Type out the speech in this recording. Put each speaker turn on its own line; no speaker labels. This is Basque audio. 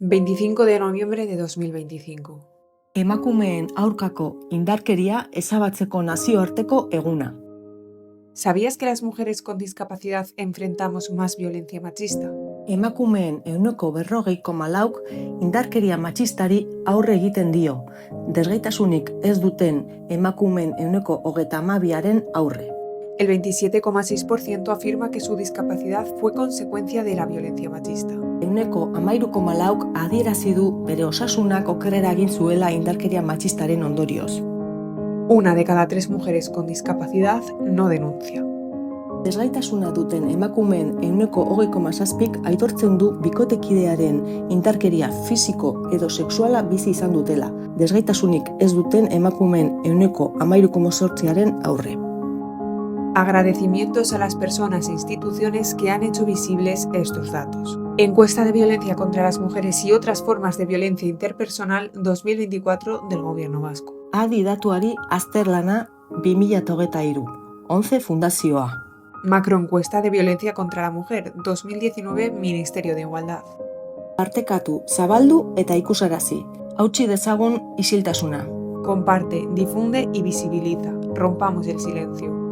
25 de noviembre de 2025.
Emakumeen aurkako indarkeria ezabatzeko nazioarteko eguna.
¿Sabías que las mujeres con discapacidad enfrentamos más violencia machista?
Emakumeen 40,4%k indarkeria matxistari aurre egiten dio, desgaitasunik ez duten emakumeen 32%aren aurre.
El 27,6% afirma que su discapacidad fue consecuencia de la violencia machista.
13,4%k adierazi du bere osasunak okerrera egin zuela indarkeria matxistaren ondorioz.
Una de cada 3 mujeres con discapacidad no denuncia.
Desgaitasuna duten emakumeen 20,7%k aitortzen du bikotekidearen indarkeria fisiko edo sexuala bizi izan dutela, desgaitasunik ez duten emakumeen 13,8%aren aurre.
Agradecimientos a las personas e instituciones que han hecho visibles estos datos. Encuesta de violencia contra las mujeres y otras formas de violencia interpersonal 2024 del Gobierno vasco.
Adi datuari azterlana 2023, 11 fundazioa.
Macroencuesta de violencia contra la mujer 2019 Ministerio de Igualdad.
Partekatu, zabaldu eta ikusarazi. Hautsi dezagun isiltasuna.
Comparte, difunde y visibiliza. Rompamos el silencio.